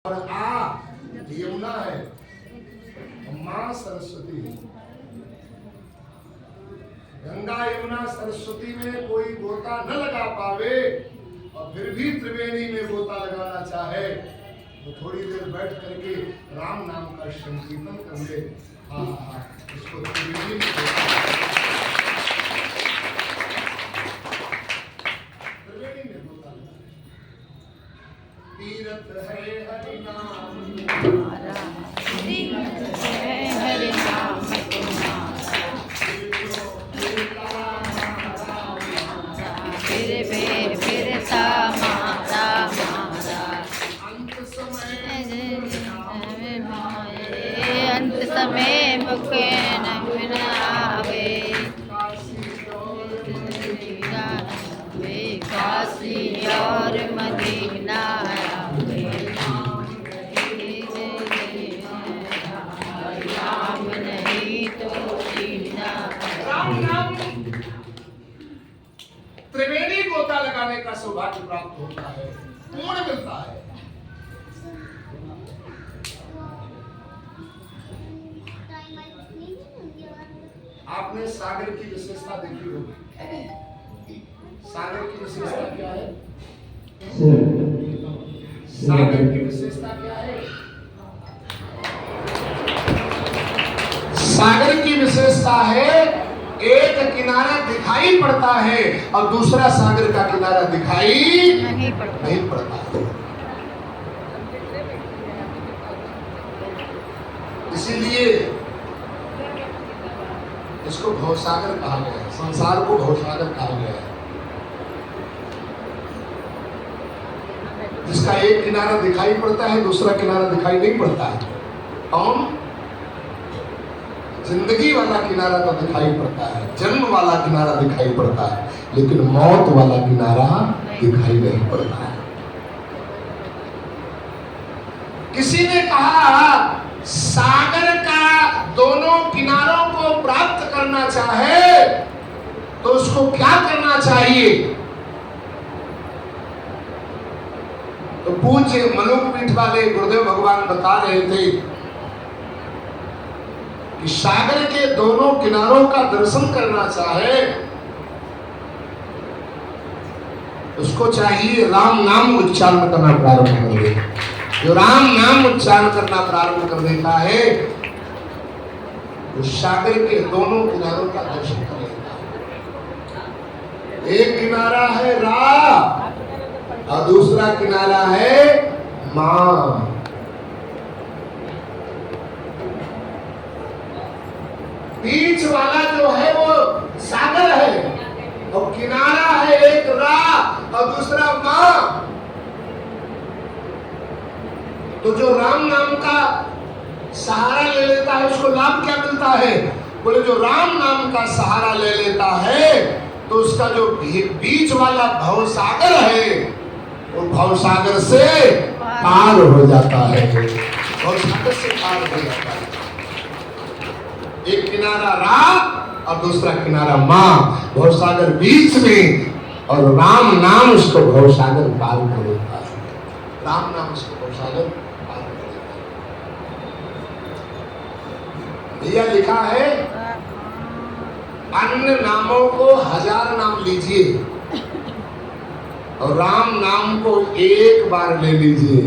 और यमुना है, मां सरस्वती है। गंगा यमुना सरस्वती में कोई गोता न लगा पावे और फिर भी त्रिवेणी में गोता लगाना चाहे तो थोड़ी देर बैठ करके राम नाम का संकीर्तन कर ले। इसको त्रिवेणी में गोता लगा। तीर्थ है हरि नाम हरि नाम फिरता माता अंत समय मुखे न आवे काशी और मदीना राम नहीं तो सीना। त्रिवेणी गोता लगाने का सौभाग्य प्राप्त होता है, पूर्ण मिलता है। आपने सागर की विशेषता देखी होगी। सागर की विशेषता क्या है? सागर की विशेषता क्या है? सागर की विशेषता है एक किनारा दिखाई पड़ता है और दूसरा सागर का किनारा दिखाई नहीं पड़ता। इसीलिए इसको भवसागर कहा गया है, संसार को भवसागर कहा गया है। जिसका एक किनारा दिखाई पड़ता है, दूसरा किनारा दिखाई नहीं पड़ता है। कौन? जिंदगी वाला किनारा तो दिखाई पड़ता है, जन्म वाला किनारा दिखाई पड़ता है, लेकिन मौत वाला किनारा दिखाई नहीं पड़ता है। किसी ने कहा सागर का दोनों किनारों को प्राप्त करना चाहे तो उसको क्या करना चाहिए? तो पूज्य मनुपीठ वाले गुरुदेव भगवान बता रहे थे कि सागर के दोनों किनारों का दर्शन करना चाहे उसको चाहिए राम नाम उच्चारण करना प्रारंभ कर दे। जो राम नाम उच्चारण करना प्रारंभ कर देता है वो सागर के दोनों किनारों का दर्शन कर लेता है। एक किनारा है रा और दूसरा किनारा है मां। बीच वाला जो है वो सागर है और किनारा है एक रा और दूसरा मां। तो जो राम नाम का सहारा ले लेता है उसको लाभ क्या मिलता है? बोले जो राम नाम का सहारा ले लेता है तो उसका जो बीच वाला भवसागर है वो भवसागर से पार हो जाता है। भवसागर से पार हो जाता है। एक किनारा राम और दूसरा किनारा मां, भवसागर बीच में और राम नाम उसको भवसागर पार कर देता है। राम नाम उसको भवसागर पार कर देता है। भैया लिखा है अन्य नामों को 1000 नाम लीजिए और राम नाम को एक बार ले लीजिए।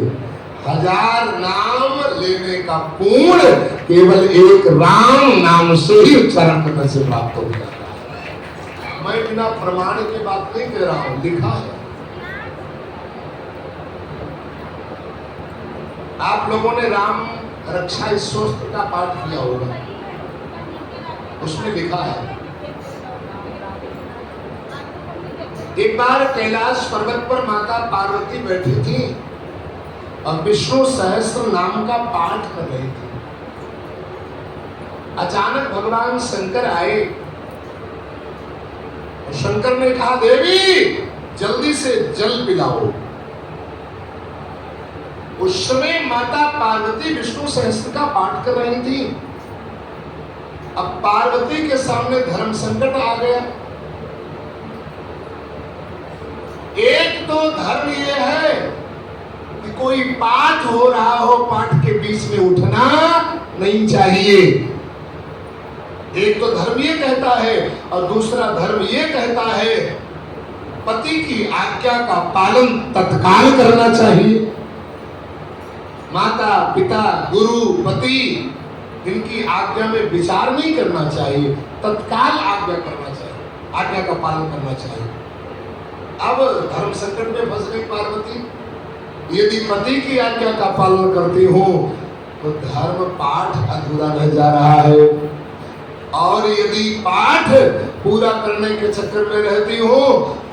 1000 नाम लेने का पूर्ण केवल एक राम नाम से ही उच्चारण करने से प्राप्त हो जाता है। मैं बिना प्रमाण की बात नहीं कह रहा हूं, लिखा है। आप लोगों ने राम रक्षा स्तोत्र का पाठ किया होगा, उसमें लिखा है एक बार कैलाश पर्वत पर माता पार्वती बैठी थी और विष्णु सहस्त्र नाम का पाठ कर रही थी। अचानक भगवान शंकर आए और शंकर ने कहा देवी जल्दी से जल पिलाओ। उस समय माता पार्वती विष्णु सहस्त्र का पाठ कर रही थी। अब पार्वती के सामने धर्म संकट आ गया। एक तो धर्म ये है कि कोई पाठ हो रहा हो, पाठ के बीच में उठना नहीं चाहिए। एक तो धर्म ये कहता है और दूसरा धर्म ये कहता है पति की आज्ञा का पालन तत्काल करना चाहिए। माता पिता गुरु पति इनकी आज्ञा में विचार नहीं करना चाहिए, तत्काल आज्ञा करना चाहिए, आज्ञा का पालन करना चाहिए। अब धर्म संकट में फंस गई पार्वती। यदि पति की आज्ञा का पालन करती हो तो धर्म पाठ अधूरा रह जा रहा है, और यदि पाठ पूरा करने के चक्कर में रहती हो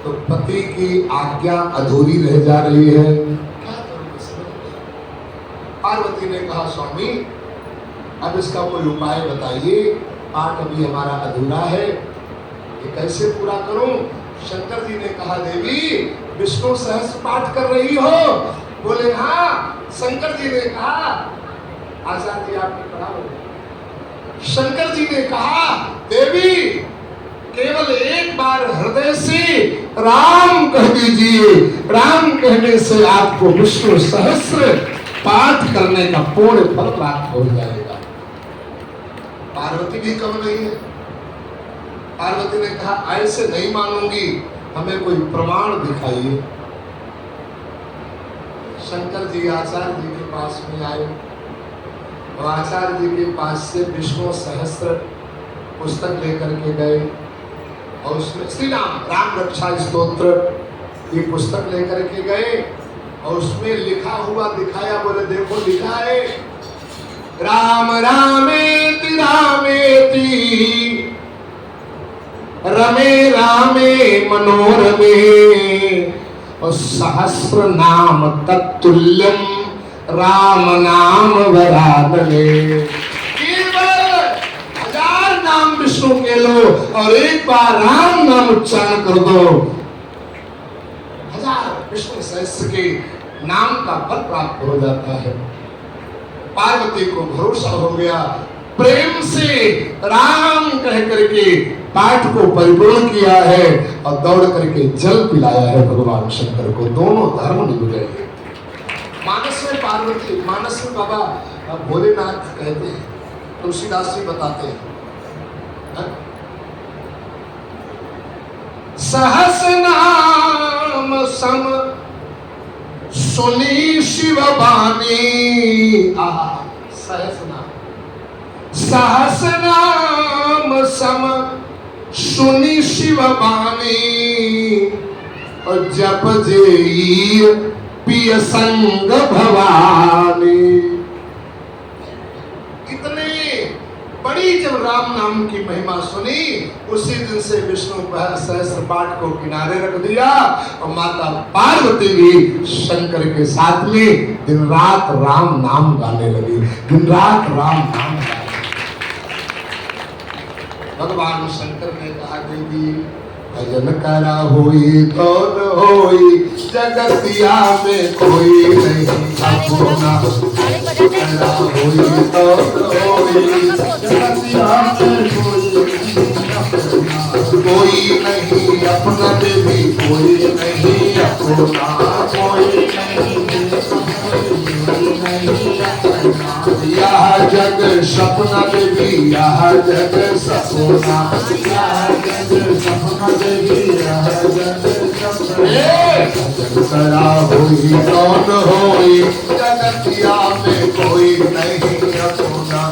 तो पति की आज्ञा अधूरी रह जा रही है। क्या करूं इसमें? पार्वती ने कहा स्वामी अब इसका कोई उपाय बताइए, पाठ अभी हमारा अधूरा है, ये कैसे पूरा करूं? शंकर जी ने कहा देवी विष्णु सहस्त्र पाठ कर रही हो? बोले हाँ। शंकर जी ने कहा आचार्य जी आपने पढ़ा हो। शंकर जी ने कहा देवी केवल एक बार हृदय से राम कह दीजिए, राम कहने से आपको विष्णु सहस्त्र पाठ करने का पूर्ण फल प्राप्त हो जाएगा। पार्वती भी कम नहीं है। पार्वती ने कहा ऐसे नहीं मानूंगी, हमें कोई प्रमाण दिखाइए। शंकर जी आचार्य जी के पास में आए और आचार्य जी के पास से विष्णु सहस्त्र पुस्तक लेकर के गए और उसमें श्री राम रक्षा स्तोत्र ये पुस्तक लेकर के गए और उसमें लिखा हुआ दिखाया। बोले देखो लिखा है राम रामेति रामेति रमे रामे मनोरमे और सहस्र नाम तत्तुल्यम राम नाम वरानने। केवल 1000 नाम विष्णु के लो और एक बार राम नाम उच्चारण कर दो, 1000 विष्णु सहस्त्र के नाम का फल प्राप्त हो जाता है। पार्वती को भरोसा हो गया, प्रेम से राम कह करके पाठ को परिपूर्ण किया है और दौड़ करके जल पिलाया है भगवान शंकर को। दोनों धर्म निभ गए। मानस में पार्वती, मानस में बाबा भोलेनाथ कहते हैं, तुलसीदास जी बताते हैं सहस नाम सम सुनी शिव बानी। सहस नाम, सहस नाम सम सुनी शिव बानी और जप जे पिय संग भवानी। इतने बड़ी जब राम नाम की महिमा सुनी, उसी दिन से विष्णु सहस्त्र पाठ को किनारे रख दिया और माता पार्वती भी शंकर के साथ में दिन रात राम नाम गाने लगी, दिन रात राम नाम गाने। भगवान शंकर ने कहा देवी भजन करा होई तो न होई, जगतिया में कोई नहीं अपना। करा होई तो न होई, जगतिया में कोई नहीं अपना, देवी कोई नहीं अपना, कोई नहीं। यह जग सपना देवी, यह जग सपना, यह जग सपना देवी, यह जग करा होई कौन होई, जगतिया में कोई नहीं अपना।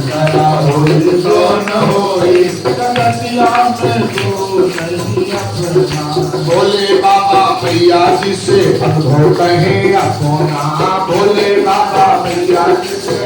करा होई कौन होई, जगतिया में कोई नहीं अपना। बोले बाबा भैया जी से अनुभव कहे अपना, बोले बाबा भैया जी से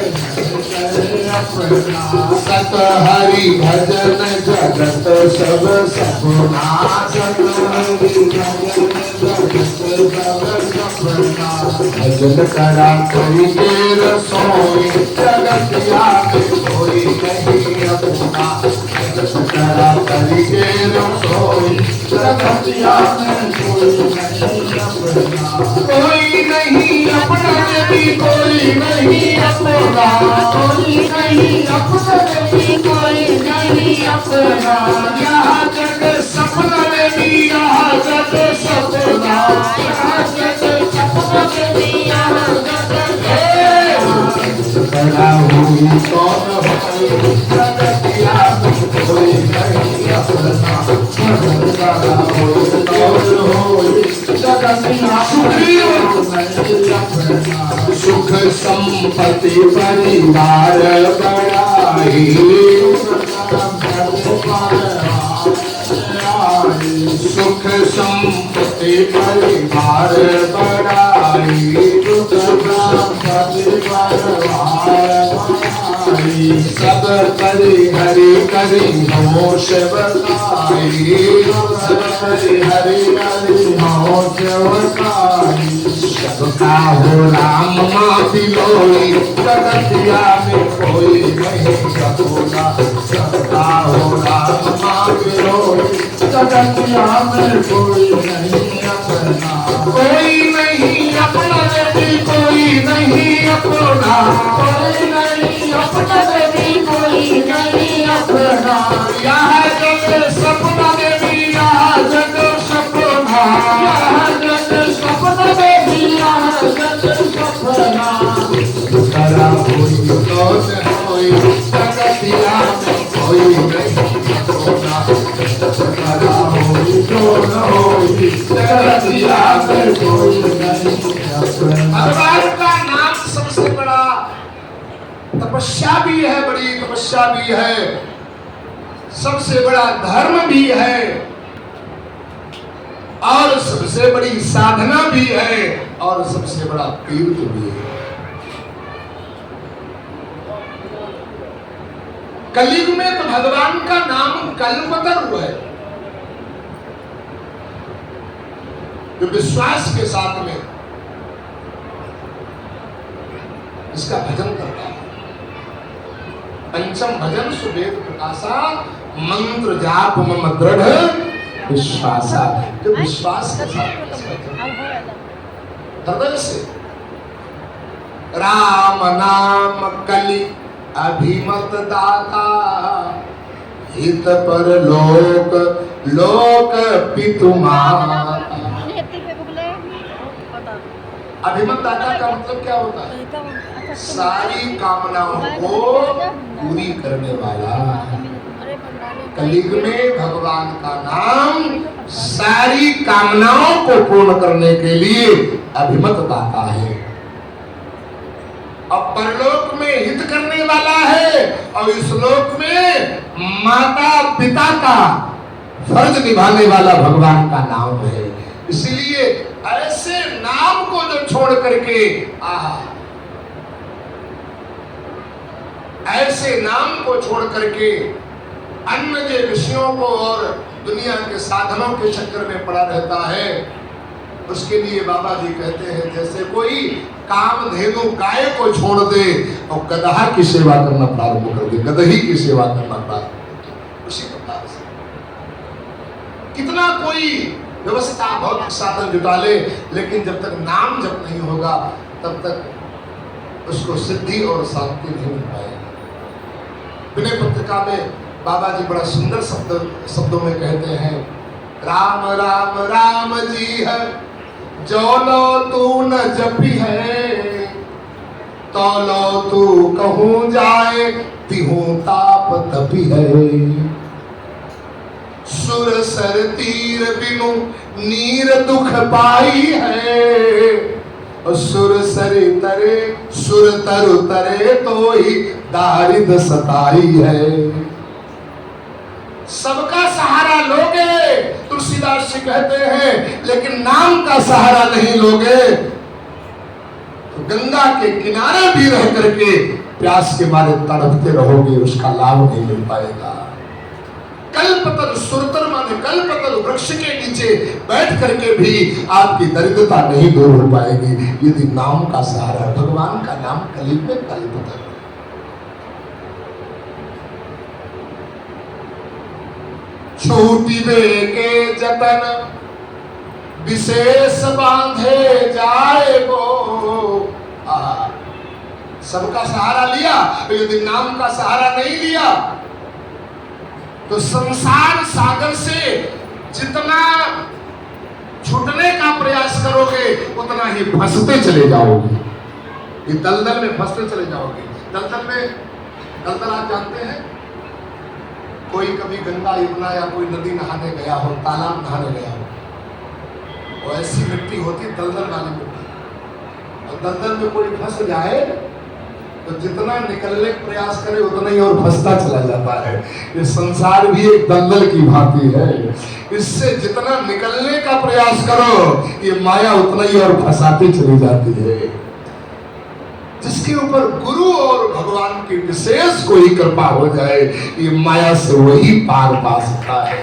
सत हरि भजन जगत सब सपना, सत हरि भजन जगत सब सपना। भजन करा करी के रसोई, जगतिया में कोई नहीं अपना। भजन करा करी के रसोई, जगतिया में कोई नहीं अपना। कोई नहीं अपना देवी, कोई नहीं अपना, कोई नहीं अपना देवी, कोई नहीं अपना। यह जग सपना देवी, यह जग सपना, यह जग सपना देवी, कौन होई जगतिया में कोई नहीं अपना भजन करा होई कौन होई जगतिया सुखियो नहीं अपना सुख संपत्ति परिवार बढ़ाई सुख संपत्ति परिवार बढ़ाई सुख संपत्ति परिवार सब करी हरि करी नमो शिवकाई सब करी हरि करी नमो शिवकाई सबका हो राम माँ बिलोई जगतिया में कोई नहीं सकोगा सबका हो राम माँ बिलोई जगतिया में कोई नहीं अपना कोई नहीं अपना देवी कोई नहीं अपना कोई नहीं अपना देवी कोई नहीं अपना यह जग सपना देवी यह जग सपना यह जग सपना देवी यह जग सपना करा कोई कौन होई जगतिया में कोई नहीं अपना करा होई कौन होई जगतिया में कोई नहीं अपना। भगवान का नाम सबसे बड़ा तपस्या भी है, बड़ी तपस्या भी है, सबसे बड़ा धर्म भी है और सबसे बड़ी साधना भी है और सबसे बड़ा तीर्थ भी है। कलयुग में तो भगवान का नाम कल्पतरु है। जो विश्वास के साथ में इसका भजन करता है। पंचम भजन सुवेद प्रकाशा मंत्र जाप मम दृढ़ विश्वासा। जो विश्वास के साथ हृदय से राम नाम कलि अभिमत दाता हित पर लोक लोक पितु माता। अभिमत दाता का मतलब क्या होता है? सारी कामनाओं को पूरी करने वाला। कलयुग में भगवान का नाम सारी कामनाओं को पूर्ण करने के लिए अभिमत दाता है और परलोक में हित करने वाला है और इस लोक में माता पिता का फर्ज निभाने वाला भगवान का नाम है। इसलिए ऐसे नाम को जो छोड़ करके ऐसे नाम को छोड़ करके अन्य जो विषयों को और दुनिया के साधनों के चक्कर में पड़ा रहता है, उसके लिए बाबा जी कहते हैं जैसे कोई कामधेनु गाय को छोड़ दे और गदहा की सेवा करना प्रारंभ कर दे, गदही की सेवा करना प्रारंभ कर दे। उसी प्रकार से कितना कोई व्यवस्था भौतिक साधन जुटा ले, लेकिन जब तक नाम जप नहीं होगा तब तक उसको सिद्धि और शांति नहीं मिल पाएगी। विनय पत्रिका में बाबा जी बड़ा सुंदर शब्दों में कहते हैं, राम राम राम जी है जो लो तू न जपी है, तो लो तू कहूँ जाए तिहू ताप तपी है। सुर सर तीर बिनु नीर दुख पाई है, सुर सरे तरे सुर तरु तरे तो ही दारिद सताई है। सबका सहारा लोगे तुलसीदास जी कहते हैं, लेकिन नाम का सहारा नहीं लोगे तो गंगा के किनारे भी रह करके प्यास के मारे तड़पते रहोगे, उसका लाभ नहीं मिल पाएगा। कल्पतरु सुरतर माने कल्पतरु वृक्ष के नीचे बैठ करके भी आपकी दरिद्रता नहीं दूर हो पाएगी यदि नाम का सहारा। भगवान का नाम कलयुग में कल्पतरु। छूटिबे के जतन विशेष बांधे जाए वो। सबका सहारा लिया, यदि नाम का सहारा नहीं लिया तो संसार सागर से जितना छूटने का प्रयास करोगे उतना ही फंसते चले जाओगे। ये दलदल में फंसते चले जाओगे। दलदल में दलदल आप जानते हैं? कोई कभी गंगा यमुना या कोई नदी नहाने गया हो, तालाब नहाने गया हो, और ऐसी मिट्टी होती दलदल वाली मिट्टी, और दलदल में कोई फंस जाए तो जितना निकलने का प्रयास करे उतना ही और फंसता चला जाता है। ये संसार भी एक दलदल की भांति है, इससे जितना निकलने का प्रयास करो ये माया उतना ही और फंसाती चली जाती है। जिसके ऊपर गुरु और भगवान की विशेष कोई कृपा हो जाए, ये माया से वही पार पा सकता है।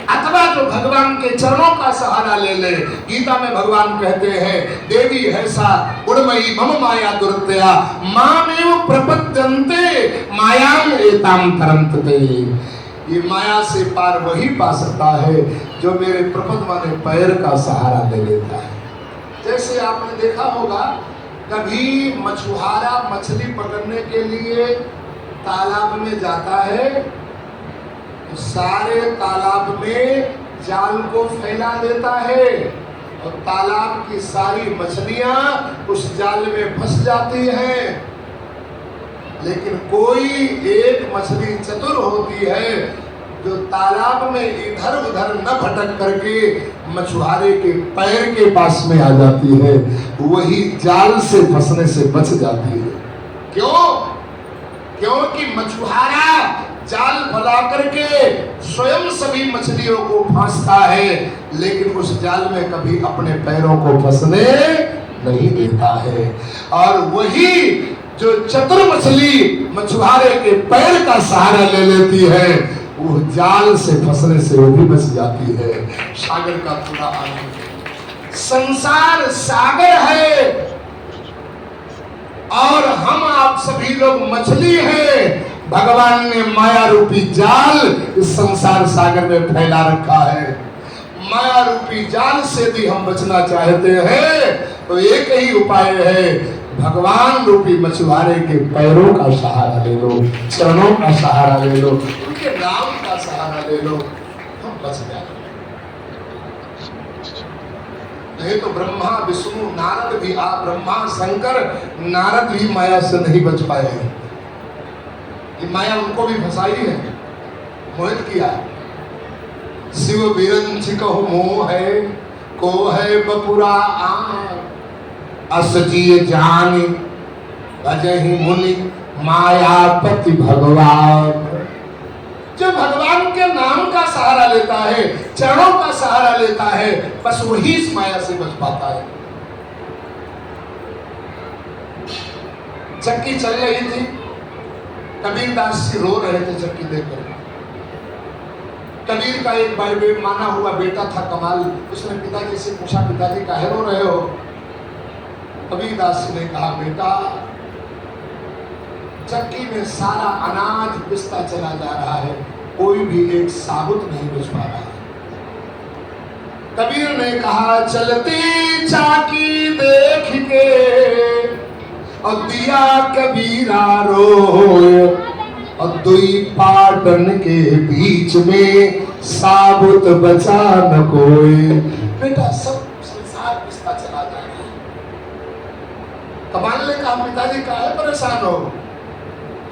अथवा जो भगवान के चरणों का सहारा ले ले। गीता में भगवान कहते हैं, देवी है सा गुणमयी मम माया दुर्तया मामेव प्रपद्यन्ते मायाम एताम तरन्ते। ये माया से पार वही पा सकता है जो मेरे प्रपद माने पैर का सहारा ले लेता है। जैसे आपने देखा होगा, कभी मछुआरा मछली पकड़ने के लिए तालाब में जाता है तो सारे तालाब में जाल को फैला देता है और तालाब की सारी मछलियां उस जाल में फंस जाती हैं। लेकिन कोई एक मछली चतुर होती है जो तालाब में इधर उधर न भटक करके मछुआरे के पैर के पास में आ जाती है, वही जाल से फंसने से बच जाती है। क्यों? क्योंकि मछुआरा जाल फैला करके स्वयं सभी मछलियों को फंसता है, लेकिन उस जाल में कभी अपने पैरों को फंसने नहीं देता है। और वही जो चतुर मछली मछुआरे के पैर का सहारा ले लेती है, वो जाल से फंसने से वो भी बच जाती है। सागर का पूरा आनंद। संसार सागर है और हम आप सभी लोग मछली हैं। भगवान ने माया रूपी जाल इस संसार सागर में फैला रखा है। माया रूपी जाल से भी हम बचना चाहते हैं तो एक ही उपाय है, भगवान रूपी मछुआरे के पैरों का सहारा ले लो, चरणों का सहारा ले लो, उनके नाम का सहारा ले लो, हम बच जाएंगे। नहीं तो ब्रह्मा विष्णु नारद भी, आप ब्रह्मा शंकर नारद भी माया से नहीं बच पाए हैं। ये माया उनको भी फंसाई है, मोहित किया। शिव बिरंच कहो मोह है को है बपुरा असजिय जानी अजहि मुनि मायापति भगवान। जो भगवान के नाम का सहारा लेता है, चरणों का सहारा लेता है, बस वही इस माया से बच पाता है। चक्की चल रही थी, कबीरदास जी रो रहे थे चक्की देखकर। कबीर का एक भाई माना हुआ बेटा था कमाल, उसने पिताजी से पूछा, पिताजी काहे रो रहे हो? कबीरदास जी ने कहा, बेटा चक्की में सारा अनाज पिसता चला जा रहा है, कोई भी एक साबुत नहीं बच पा रहा है। कबीर ने कहा, चलती चाकी देख के और दिया कबीरा रोए और दुई पाटन के बीच में साबुत बचा न कोई। बेटा सब संसार पिसता चला जा रहा है। कमाल ने कहा, पिताजी काहे परेशान हो?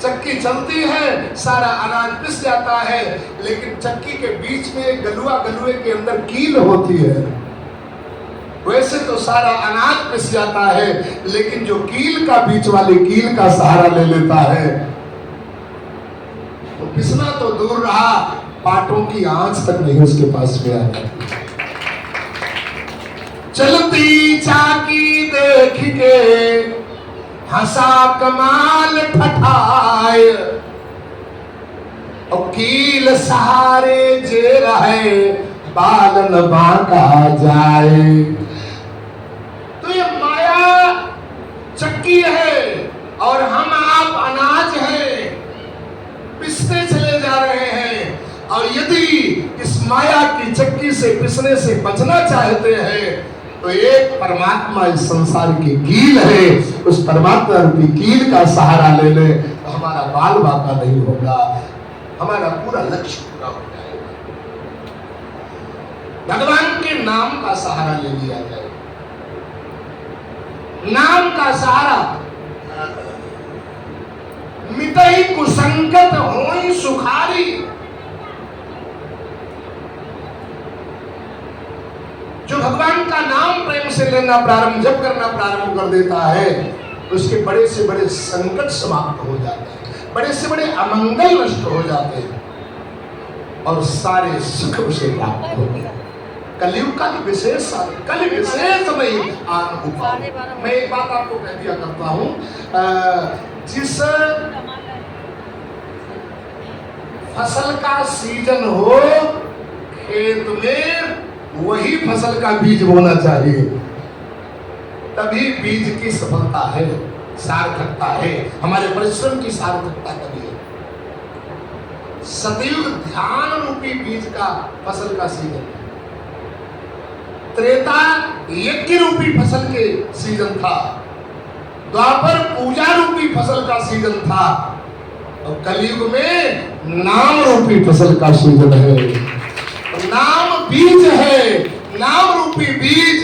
चक्की चलती है, सारा अनाज पिस जाता है, लेकिन चक्की के बीच में गलुआ, गलुए के अंदर कील होती है। वैसे तो सारा अनाज पिस जाता है, लेकिन जो कील का बीच वाली कील का सहारा ले लेता है तो पिसना तो दूर रहा, पाटों की आंच तक नहीं उसके पास में आया। चलती चाकी देख के हंसा कमाल ठठाए और कील सहारे जे रहे बालन बांका जाए। तो ये माया चक्की है और हम आप अनाज हैं, पिसते चले जा रहे हैं। और यदि इस माया की चक्की से पिसने से बचना चाहते हैं तो एक परमात्मा इस संसार की कील है, उस परमात्मा की कील का सहारा ले ले तो हमारा बाल बाका नहीं होगा, हमारा पूरा लक्ष्य पूरा हो जाएगा। भगवान के नाम का सहारा ले लिया जाए। नाम का सहारा हितई कुसंगत होई सुखारी। जो भगवान का नाम प्रेम से लेना प्रारंभ जब करना प्रारंभ कर देता है, उसके बड़े से बड़े संकट समाप्त हो जाते हैं, बड़े से बड़े अमंगल नष्ट हो जाते हैं और सारे सुख उसे प्राप्त होते हैं। कलयुग का विशेष कल विशेष नहीं मैं एक बात आपको कह दिया करता हूं, जिस फसल का सीजन हो खेत में वही फसल का बीज बोना चाहिए, तभी बीज की सफलता है, सार्थकता है, हमारे परिश्रम की सार्थकता तभी है। सतयुग ध्यान रूपी बीज का फसल का सीजन है, त्रेता यज्ञ रूपी फसल के सीजन था, द्वापर पूजा रूपी फसल का सीजन था और कलयुग में नाम रूपी फसल का सीजन है। नाम बीज है, नाम रूपी बीज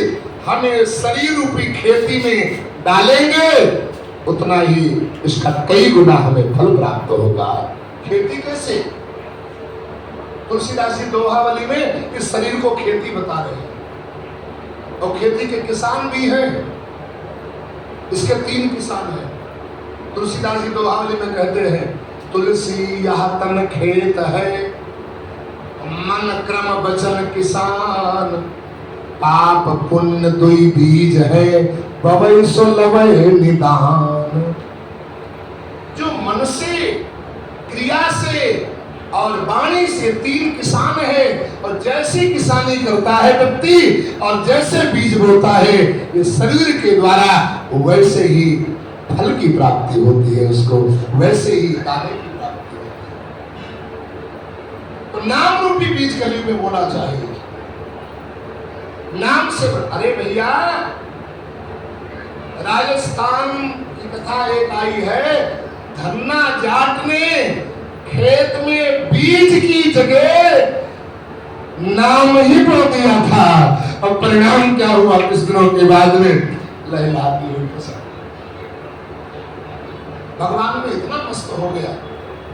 हमें शरीर रूपी खेती में डालेंगे, उतना ही इसका कई गुना हमें फल प्राप्त होगा। खेती कैसे? तुलसीदास जी दोहावली में इस शरीर को खेती बता रहे हैं और खेती के किसान भी हैं। इसके 3 किसान हैं। तुलसीदास जी दोहावली में कहते हैं, तुलसी यह तन खेत है, मन क्रम वचन किसान, पाप पुण्य दुई बीज है, बवै सो लवै निदान। जो मन से, क्रिया से और वाणी से 3 किसान है, और जैसी किसानी करता है व्यक्ति और जैसे बीज बोता है ये शरीर के द्वारा, वैसे ही फल की प्राप्ति होती है, उसको वैसे ही दाने की प्राप्ति होती है। तो नाम रूपी बीज कलयुग में बोना चाहिए। नाम से, अरे भैया राजस्थान की कथा एक आई है, धन्ना जाट ने खेत में बीज की जगह नाम ही बोल दिया था और परिणाम क्या हुआ? कुछ दिनों के बाद में लहलाती हुई फसल। भगवान में इतना मस्त हो गया,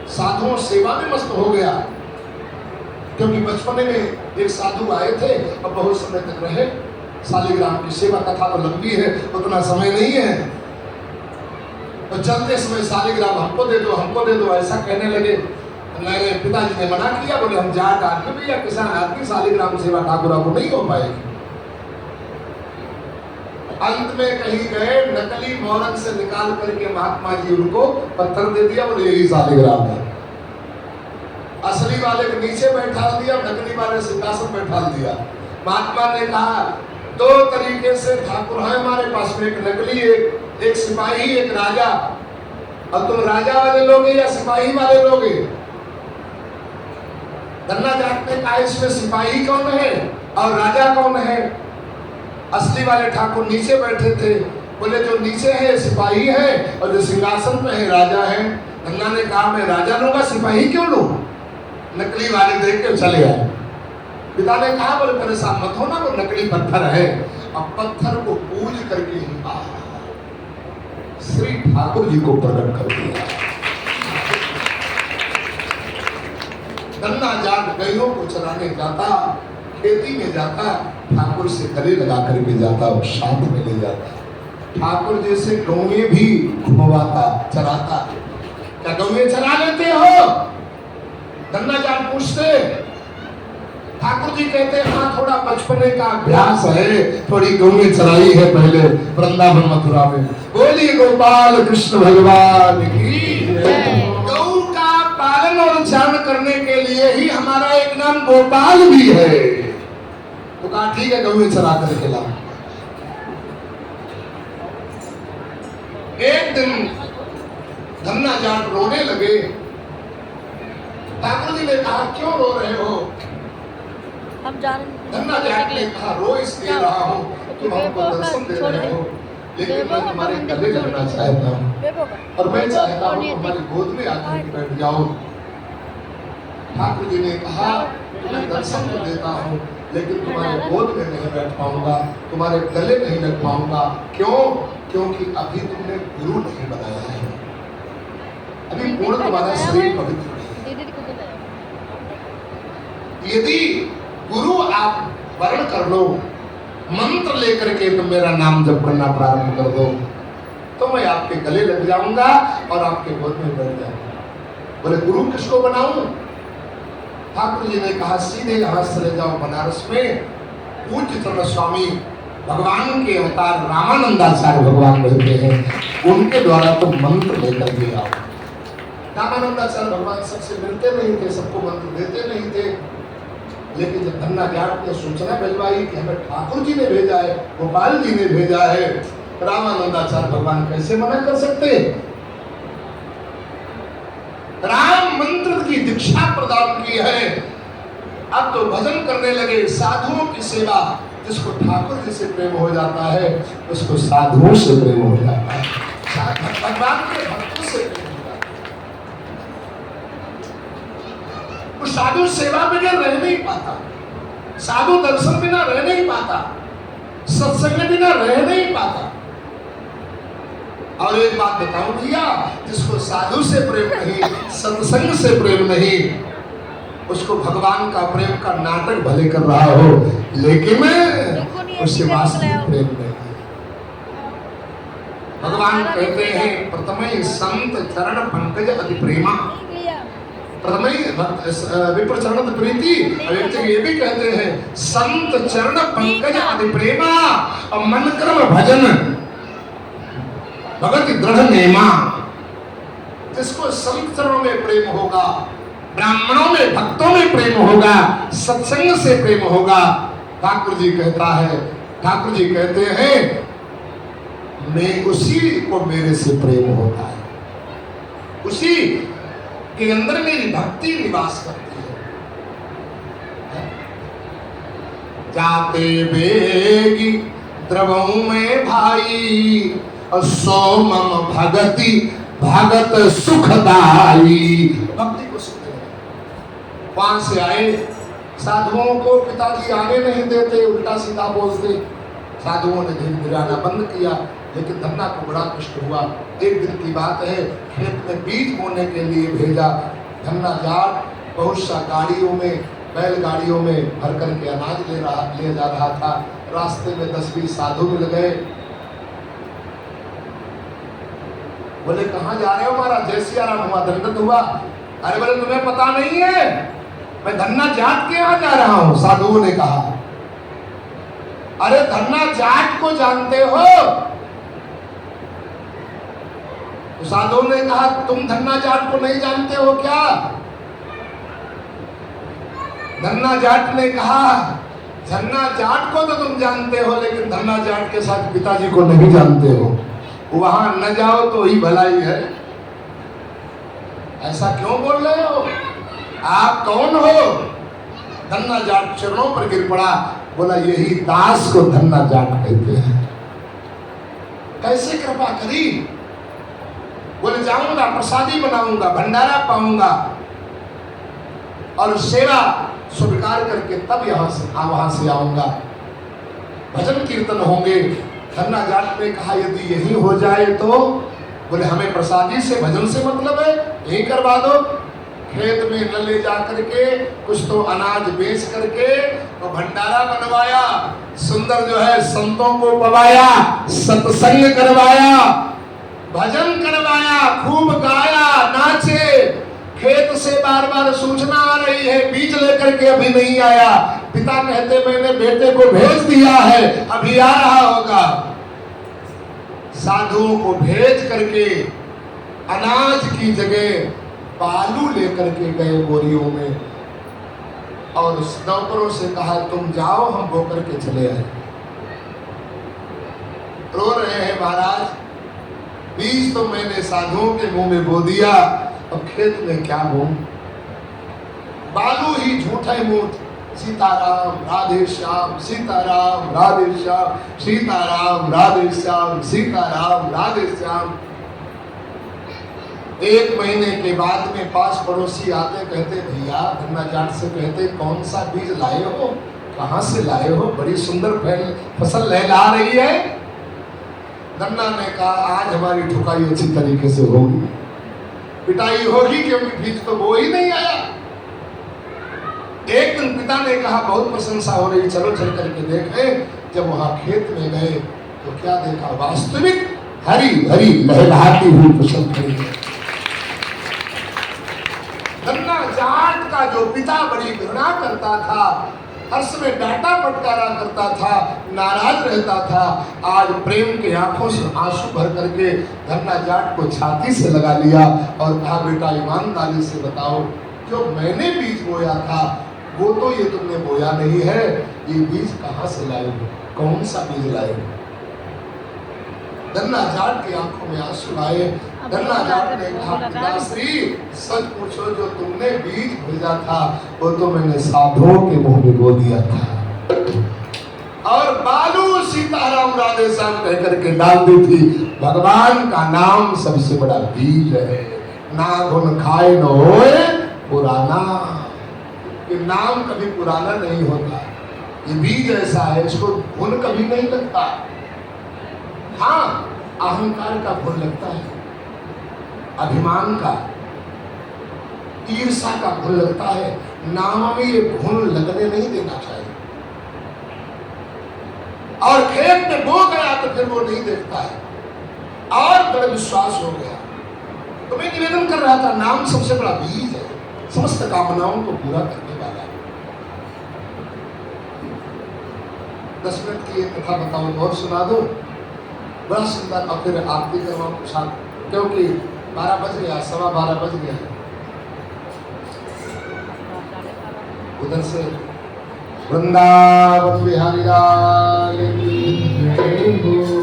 साधुओं सेवा में मस्त हो गया, क्योंकि बचपन में एक साधु आए थे और बहुत समय तक रहे। शालिग्राम की सेवा कथा तो लंबी है, उतना समय नहीं है। तो चलते समय शालिग्राम हमको दे दो, हमको दे दो, ऐसा कहने लगे। मेरे पिताजी ने मना किया, बोले हम जाट आदमी भी या किसान आदमी शालिग्राम सेवा ठाकुरा को नहीं हो पाएगी। अंत में कहीं गए, नकली मोहरत से निकाल करके महात्मा जी उनको पत्थर दे दिया, बोले यही शालिग्राम है। असली वाले को नीचे बैठा दिया, नकली वाले सिंहासन बैठा दिया। महात्मा ने कहा 2 तरीके से ठाकुर है हमारे पास में, एक नकली, एक सिपाही, एक राजा। अब तुम राजा वाले लोगे या सिपाही वाले लोगे? धन्ना जाट ने कहा इसमें सिपाही कौन है और राजा कौन है? असली वाले ठाकुर नीचे बैठे थे, बोले जो नीचे है सिपाही है और जो सिंहासन पे है राजा है। धन्ना ने कहा मैं राजा लूंगा, सिपाही क्यों लूं? नकली वाले देख के चले आए। पिता ने कहा बोले परेशान मत होना, वो नकली पत्थर है। अब पत्थर को पूज करके ही श्री ठाकुर जी को प्रकट कर दिया। धन्ना जाट गायों को चराने जाता, खेती में जाता, ठाकुर से गले लगा करके जाता और साथ में ले जाता। ठाकुर जैसे गौएं भी घुमवाता, चराता। क्या गौएं चरा लेते हो? धन्ना जाट पूछते। ठाकुर जी कहते हैं हाँ थोड़ा बचपने का अभ्यास है, थोड़ी गौएं चराई है पहले वृंदावन मथुरा में। बोली गोपाल कृष्ण भगवान की। गौ का पालन और ध्यान करने के लिए ही हमारा एक नाम गोपाल भी है। तो कहा ठीक है गौएं चरा कर खिला। एक दिन धन्ना जाट रोने लगे। ठाकुर जी ने कहा क्यों रो रहे हो? धन्ना जाट ने कहा रो इसलिए रहा हूँ तुम हमको दर्शन दे रहे हो, लेकिन मैं तुम्हारे गले लगना चाहता हूँ और मैं चाहता हूँ तुम्हारी गोद में आकर के बैठ जाओ। ठाकुर जी ने कहा मैं दर्शन तो देता हूँ लेकिन तुम्हारे गोद में नहीं बैठ पाऊंगा, तुम्हारे गले नहीं लग पाऊंगा। क्यों? क्योंकि अभी तुमने गुरु नहीं बनाया है। अभी पूर्ण तुम्हारा शरीर पवित्र नहीं है। यदि गुरु आप वर्ण कर लो, मंत्र लेकर के तुम मेरा नाम जप करना प्रारंभ कर दो, तो मैं आपके गले लग जाऊंगा और आपके गोद में बैठ जाऊंगा। बोले गुरु किसको बनाऊं? ठाकुर जी ने कहा सीधे यहां से चले जाओ बनारस में, पूज्य चरण स्वामी भगवान के अवतार रामानंदाचार्य भगवान रहते हैं, उनके द्वारा तुम मंत्र लेकर के आओ। रामानंदाचार्य भगवान सबसे मिलते नहीं थे, सबको मंत्र देते नहीं थे, लेकिन जब धन्ना जाट ने सूचना भिजवाई कि हमें ठाकुर जी ने भेजा है, गोपाल जी ने भेजा है, रामानंदाचार्य भगवान कैसे मना कर सकते? राम मंत्र की दीक्षा प्रदान की है। अब तो भजन करने लगे, साधुओं की सेवा। जिसको ठाकुर जी से प्रेम हो जाता है उसको साधुओं से प्रेम हो जाता है, भगवान के भक्तों से प्रेम हो जाता है। वो साधु सेवा बिना रह नहीं पाता, साधु दर्शन बिना रह नहीं पाता, सत्संग बिना रह नहीं पाता। और एक बात बताऊं भैया, जिसको साधु से प्रेम नहीं, सत्संग से प्रेम नहीं, उसको भगवान का प्रेम का नाटक भले कर रहा हो, लेकिन उससे वास्तविक प्रेम नहीं। भगवान कहते हैं प्रथम संत चरण पंकज अति प्रेमा, प्रथम विप्र चरण प्रीति। ये भी कहते हैं संत चरण पंकज अति प्रेमा और मन कर्म भजन भगत दृढ़ नेमा। जिसको संत चरणों में प्रेम होगा, ब्राह्मणों में भक्तों में प्रेम होगा, सत्संग से प्रेम होगा, ठाकुर जी कहता है, ठाकुर जी कहते हैं मैं उसी को मेरे से प्रेम होता है, उसी के अंदर मेरी भक्ति निवास करती है। जाते बेगी द्रवों में भाई और सोमम भगति भगत सुखदाई। भक्ति को सुख देना। वहां से आए, साधुओं को पिताजी आने नहीं देते, उल्टा सीधा बोलते। साधुओं ने धीरे धीरे आना बंद किया, लेकिन धन्ना को बड़ा कष्ट हुआ। एक दिन की बात है, खेत में बीज बोने के लिए भेजा। धन्ना जाट बहुत सा गाड़ियों में, बैलगाड़ियों में भर करके अनाज ले जा रहा था। रास्ते में 10-20 साधु मिल गए। बोले कहाँ जा रहे हो महाराज? जय सिया राम हुआ, दंडवत हुआ। अरे बोले तुम्हें पता नहीं है मैं धन्ना जाट के यहाँ जा रहा हूँ। साधुओं ने कहा अरे धन्ना जाट को जानते हो? तो साधुओं ने कहा तुम धन्ना जाट को नहीं जानते हो क्या? धन्ना जाट ने कहा धन्ना जाट को तो तुम जानते हो, लेकिन धन्ना जाट के साथ पिताजी को नहीं जानते हो। वहां न जाओ तो ही भलाई है। ऐसा क्यों बोल रहे हो? आप कौन हो? धन्ना जाट चरणों पर गिर पड़ा, बोला यही दास को धन्ना जाट कहते हैं। कैसे कृपा करी? बोले जाऊंगा, प्रसादी बनाऊंगा, भंडारा पाऊंगा और सेवा स्वीकार करके तब वहां से आऊंगा, भजन कीर्तन होंगे। धन्ना जाट ने कहा यदि यही हो जाए तो? बोले हमें प्रसादी से भजन से मतलब है, यही करवा दो। खेत में न ले जा करके कुछ तो अनाज बेच करके तो भंडारा बनवाया, सुंदर जो है संतों को पवाया, सत्संग करवाया, भजन करवाया, खूब गाया, नाचे। खेत से बार बार सूचना आ रही है बीज लेकर के अभी नहीं आया। पिता कहते मैंने बेटे को भेज दिया है, अभी आ रहा होगा। साधुओं को भेज करके अनाज की जगह बालू लेकर के गए बोरियों में, और नौकरों से कहा तुम जाओ हम बो करके चले आए। रो रहे हैं महाराज, बीज तो मैंने साधुओं के मुंह में बो दिया, अब खेत में क्या बो? बालू ही झूठे मूठ। सीताराम राधे श्याम, सीताराम राधे श्याम, सीताराम राधे श्याम, सीताराम राधे श्याम। 1 महीने के बाद में पास पड़ोसी आते, कहते भैया धन्ना जाट से कहते कौन सा बीज लाए हो, कहाँ से लाए हो? बड़ी सुंदर फसल लहला रही है। धन्ना ने कहा आज हमारी ठुकाई अच्छी तरीके से होगी। पिटाई होगी क्योंकि बीज तो वो ही नहीं आया। एक दिन पिता ने कहा बहुत प्रशंसा हो रही, चलो चल करके देखें। जब वहां खेत में गए तो क्या देखा, वास्तविक हरी हरी लहलहाती हुई फसल खड़ी है। धन्ना जाट का जो पिता बड़ी घृणा करता था, हर समय डांटा फटकारा करता था, नाराज रहता था, आज प्रेम के आंखों से आंसू भर करके धन्ना जाट को छाती से लगा लिया और कहा, बेटा ईमानदारी से बताओ, जो मैंने बीज बोया था वो तो ये तुमने बोया नहीं है, ये बीज कहां से लाए हो, कौन सा बीज लाए हो? धन्ना जाट की आंखों में आंसू आए। धन्ना जाट ने कहा, पिताश्री सच पूछो, जो तुमने बीज भेजा था वो तो मैंने साधुओं के मुंह में बो दिया था और बालू सीताराम राधे श्याम कह करके डाल दी थी। भगवान का नाम सबसे बड़ा बीज है, ना गुण खाए न होए पुराना। ये नाम कभी पुराना नहीं होता, ये बीज ऐसा है, इसको गुण कभी नहीं लगता। हाँ, अहंकार का गुण लगता है, अभिमान का, ईर्षा का गुण लगता है। नाम में ये गुण लगने नहीं देना चाहिए। और खेत में बो गया तो फिर वो नहीं देखता है और बड़ा विश्वास हो गया। तो मैं निवेदन कर रहा था, नाम सबसे बड़ा बीज है, समस्त कामनाओं को पूरा करने वाला है। 10 मिनट की एक कथा बताऊं और सुना दो, बड़ा सुंदर, और फिर आरती करवाऊं कुछ, क्योंकि 12 बज गया, 12:15 बज गया। उधर से वृंदावन बिहारी लाल की जय हो।